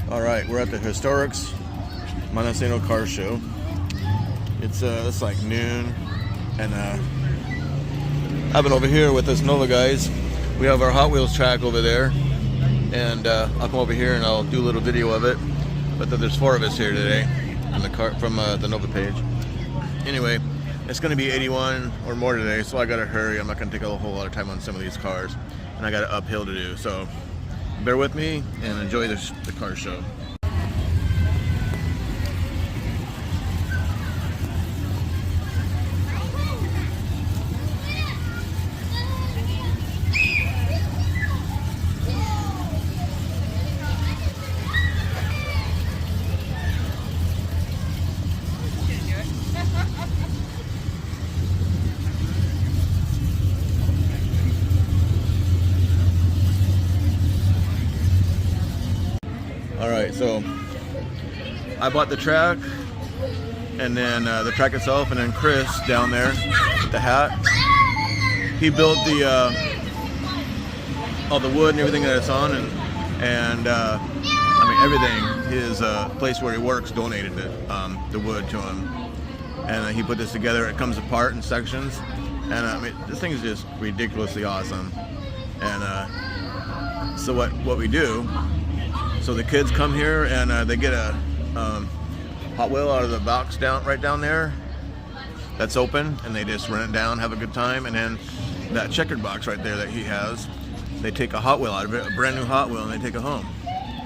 Alright, we're at the Historics Montesano car show. It's like noon, and I've been over here with us Nova guys. We have our Hot Wheels track over there, and I'll come over here and I'll do a little video of it. But there's 4 of us here today on the car from the Nova page. Anyway, it's going to be 81 or more today, so I got to hurry. I'm not going to take a whole lot of time on some of these cars, and I got an uphill to do. So bear with me and enjoy the car show. Alright, so I bought the track, and then the track itself, and then Chris down there with the hat, he built the all the wood and everything that it's on, and I mean everything. His place where he works donated it, the wood to him, and he put this together. It comes apart in sections, and I mean this thing is just ridiculously awesome. And so what we do. So the kids come here and they get a Hot Wheel out of the box right down there that's open, and they just run it down, have a good time. And then that checkered box right there that he has, they take a Hot Wheel out of it, a brand new Hot Wheel, and they take it home.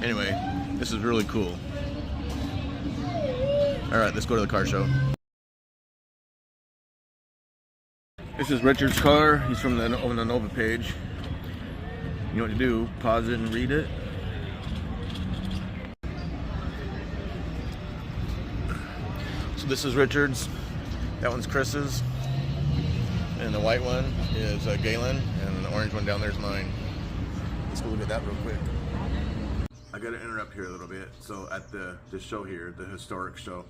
Anyway, this is really cool. All right, let's go to the car show. This is Richard's car. He's from the Nova page. You know what to do, pause it and read it. This is Richard's, that one's Chris's, and the white one is Galen, and the orange one down there is mine. Let's go look at that real quick. I gotta interrupt here a little bit. So at the show here, the historic show,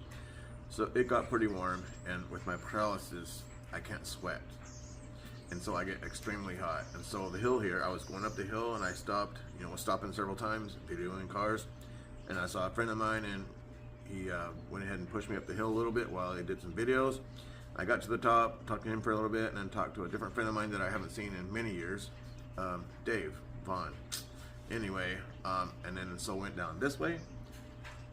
so it got pretty warm, and with my paralysis, I can't sweat. And so I get extremely hot. And so the hill here, I was going up the hill and I stopped, was stopping several times, videoing cars, and I saw a friend of mine, and he went ahead and pushed me up the hill a little bit while he did some videos. I got to the top, talked to him for a little bit, and then talked to a different friend of mine that I haven't seen in many years, Dave Vaughn. Anyway, and then so went down this way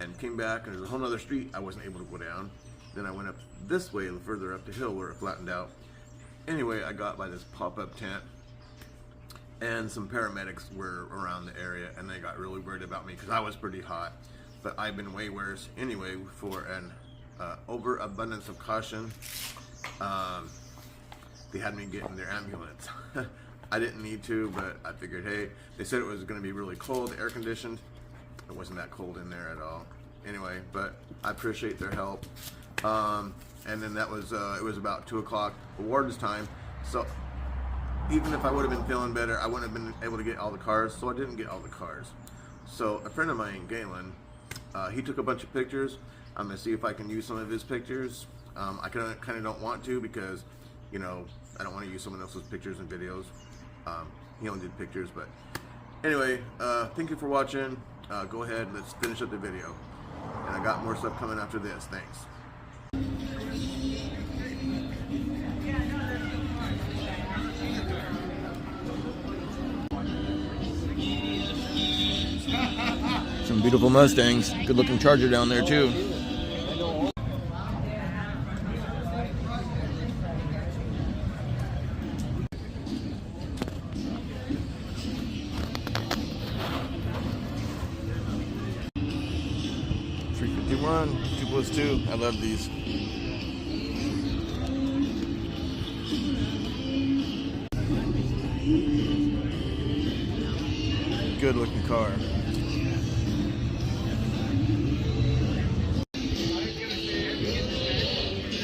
and came back, and there's a whole other street I wasn't able to go down. Then I went up this way, further up the hill where it flattened out. Anyway, I got by this pop-up tent, and some paramedics were around the area, and they got really worried about me because I was pretty hot. But I've been way worse. Anyway, for an overabundance of caution, they had me get in their ambulance. I didn't need to, but I figured, hey, they said it was going to be really cold, air conditioned. It wasn't that cold in there at all. Anyway, but I appreciate their help. And then that was, it was about 2 o'clock awards time. So even if I would have been feeling better, I wouldn't have been able to get all the cars. So I didn't get all the cars. So a friend of mine, Galen, he took a bunch of pictures. I'm gonna see if I can use some of his pictures. I kind of don't want to because, I don't want to use someone else's pictures and videos. He only did pictures, but anyway, thank you for watching. Go ahead, let's finish up the video. And I got more stuff coming after this. Thanks. Some beautiful Mustangs. Good looking Charger down there too. $351, 2+2. I love these. Good looking car.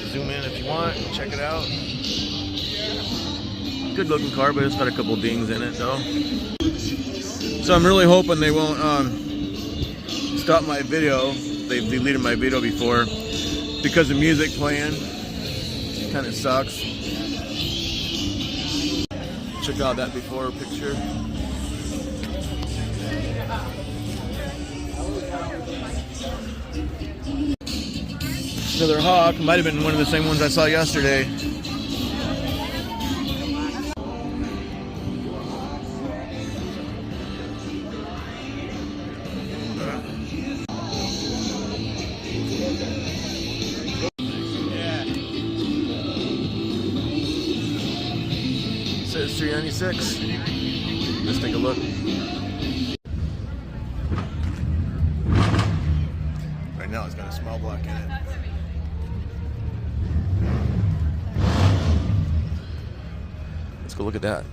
Zoom in if you want, check it out. Good looking car, but it's got a couple dings in it though. So I'm really hoping they won't stop my video. They've deleted my video before because of music playing. It kind of sucks. Check out that before picture. Another hawk. Might have been one of the same ones I saw yesterday. It says 396. Let's take a look. Right now it's got a small block in it. Let's go look at that.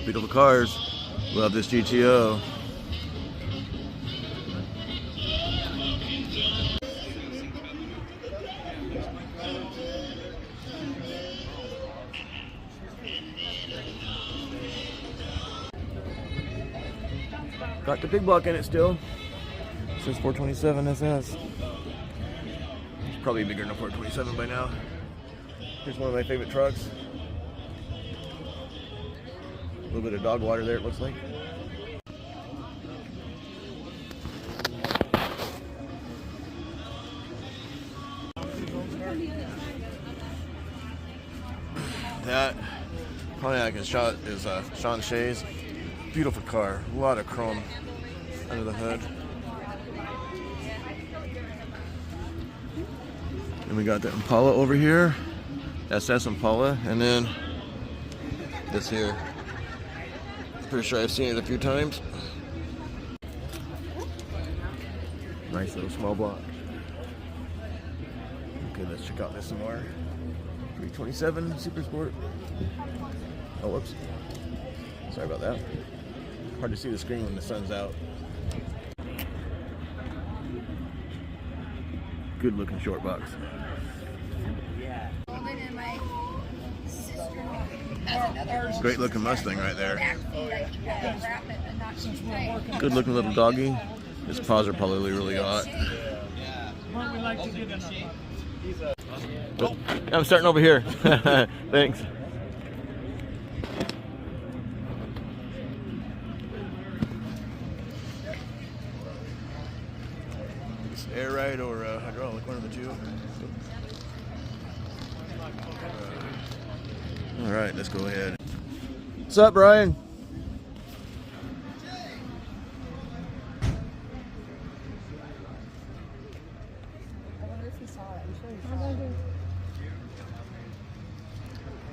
Beautiful cars. Love this GTO. Got the big block in it still. It says 427 SS. It's probably bigger than a 427 by now. Here's one of my favorite trucks. A little bit of dog water there, it looks like. That Pontiac is Sean Shay's. Beautiful car, a lot of chrome under the hood. And we got the Impala over here, SS Impala, and then this here. Pretty sure I've seen it a few times. Nice little small block. Okay, let's check out this some more. 327 Super Sport. Oh, whoops. Sorry about that. Hard to see the screen when the sun's out. Good looking short box. Great looking Mustang right there. Good looking little doggy. His paws are probably really hot. Oh, I'm starting over here. Thanks. It's air ride or hydraulic, one of the two. All right, let's go ahead. What's up, Brian?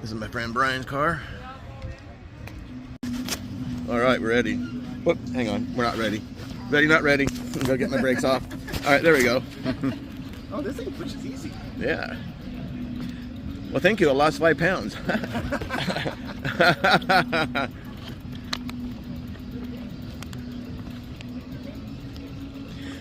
This is my friend Brian's car. All right, we're ready. Whoop, hang on, we're not ready. Ready, not ready. I'm gonna get my brakes off. All right, there we go. Oh, this thing pushes easy. Yeah. Well, thank you. I lost 5 pounds.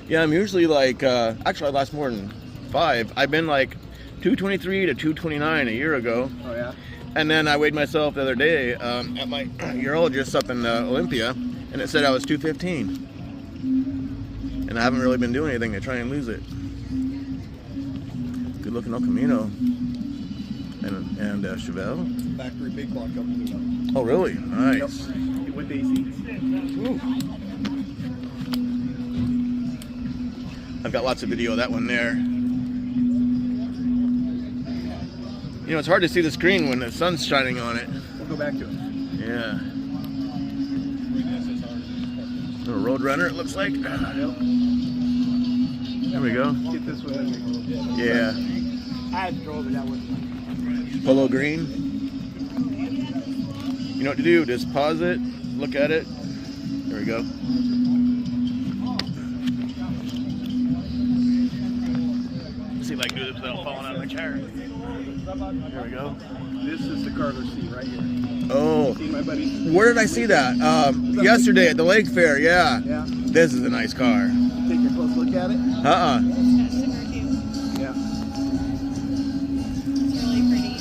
Yeah, I'm usually like, actually I lost more than 5. I've been like 223 to 229 a year ago. Oh, yeah? And then I weighed myself the other day at my urologist up in Olympia, and it said I was 215. And I haven't really been doing anything to try and lose it. Good looking El Camino. And Chevelle. Factory big block up there. Oh, really? Nice. Yep. With AC. I've got lots of video of that one there. You know, it's hard to see the screen when the sun's shining on it. We'll go back to it. Yeah. Little Road Runner, it looks like. Yep. There we go. Get this one. Yeah. I had to drove it that one. Polo green. You know what to do? Just pause it, look at it. There we go. Let's see if I can do this without falling out of my chair. There we go. This is the cargo seat right here. Oh. See my buddy? Where did I see that? Yesterday at the Lake Fair, yeah. Yeah. This is a nice car. Take a close look at it. Uh-uh. Yeah. Really pretty.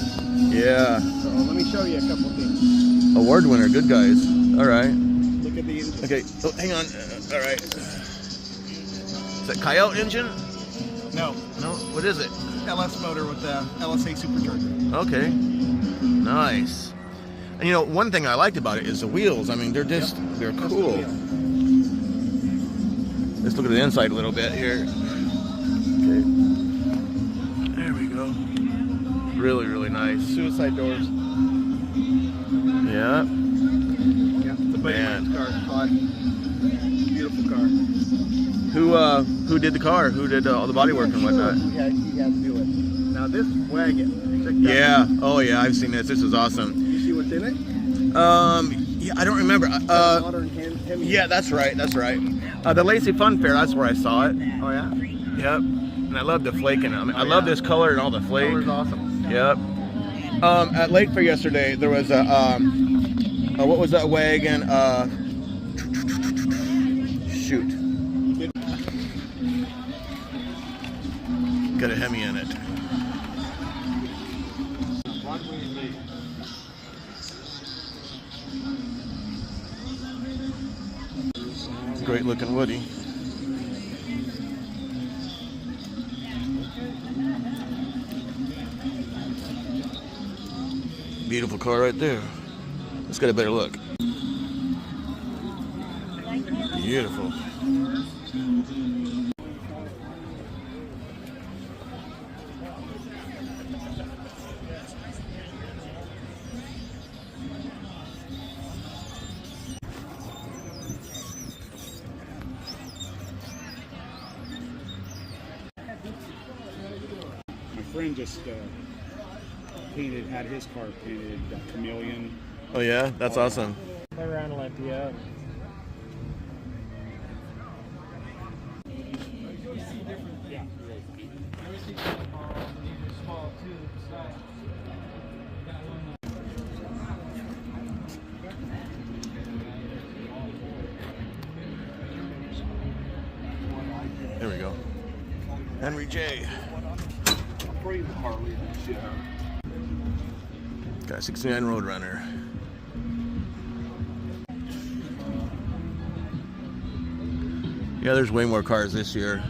Yeah. So let me show you a couple things. Award winner, good guys. All right. Look at the engine. Okay. Oh, hang on. All right. Is that Coyote engine? No, No. What is it? LS motor with the LSA supercharger. Okay. Nice. And you know, one thing I liked about it is the wheels. I mean, they're just they're cool. Let's look at the inside a little bit here. Okay. There we go. Really, really nice. Suicide doors. Yeah. Yeah, the buddy of mine's car. Todd. Beautiful car. Who did the car? Who did all the body work and whatnot? He had to do it. Now this wagon. check that Yeah. out. Oh yeah, I've seen this. This is awesome. You see what's in it? Yeah, I don't remember. Modern Hemi. Yeah, that's right. That's right. The Lacey Fun Fair. That's where I saw it. Oh yeah. Yep. And I love the flake in it. I mean, I love this color and all the flake. Color's awesome. Yep. At Lake Fair yesterday, there was a what was that wagon? Shoot. Got a Hemi in it. Great looking Woody. Beautiful car right there. Let's get a better look. Beautiful. My friend just had his car painted chameleon. Oh yeah, that's awesome. Play around Olympia. Yeah. There we go. Henry J. Got a 69 Roadrunner. Yeah, there's way more cars this year.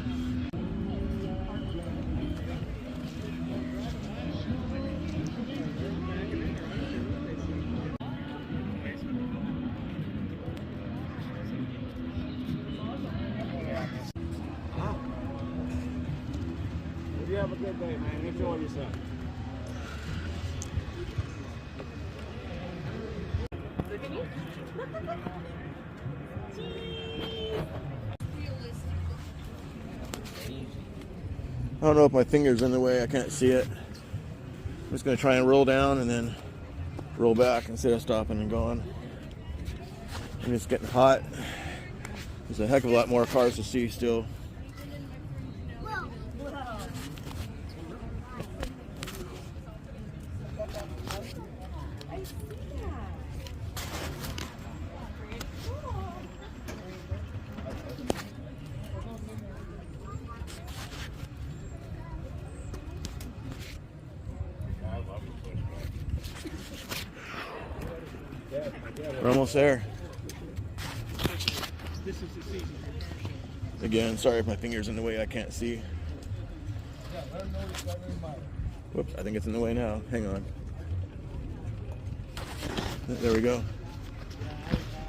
You have a good day, man. Enjoy yourself. I don't know if my finger's in the way. I can't see it. I'm just going to try and roll down and then roll back instead of stopping and going. And it's getting hot. There's a heck of a lot more cars to see still. We're almost there. Again, sorry if my finger's in the way, I can't see. Whoops, I think it's in the way now. Hang on. There we go.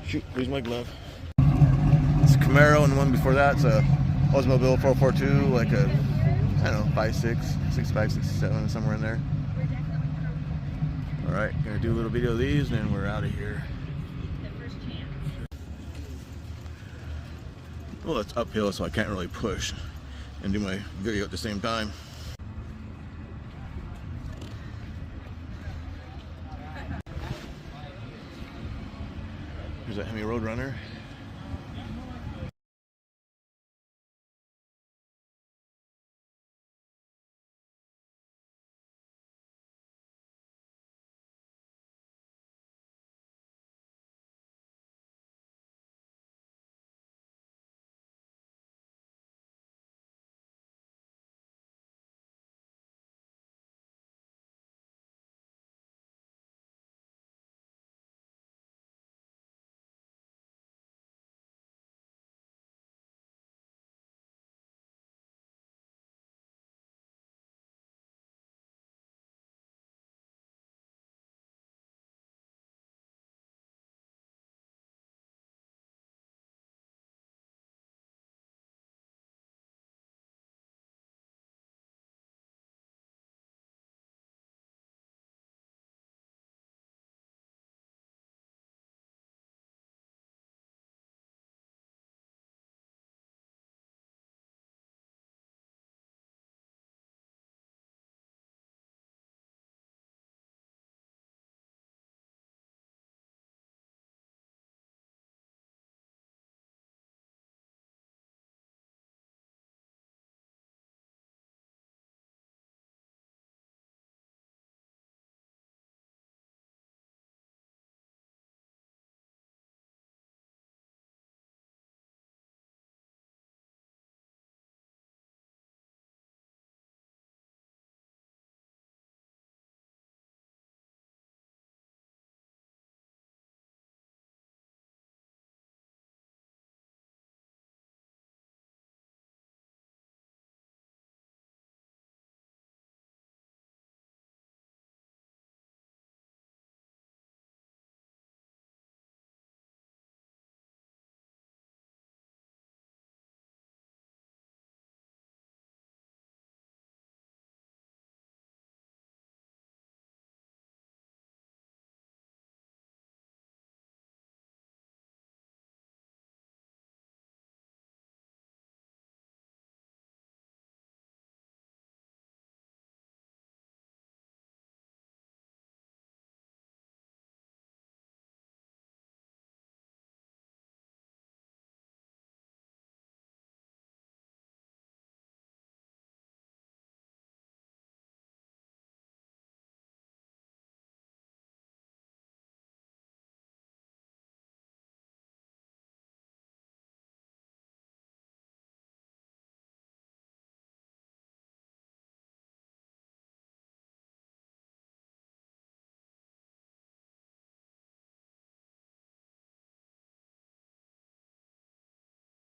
Shoot, lose my glove. It's a Camaro, and the one before that's a Oldsmobile 442, like a, I don't know, 5.6, 65, 67, somewhere in there. Alright, gonna do a little video of these, and then we're out of here. Well, it's uphill, so I can't really push and do my video at the same time. Here's that Hemi Roadrunner.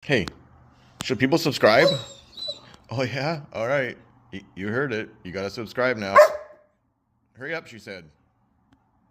Hey, should people subscribe? Oh, yeah? All right. You heard it. You got to subscribe now. Hurry up, she said.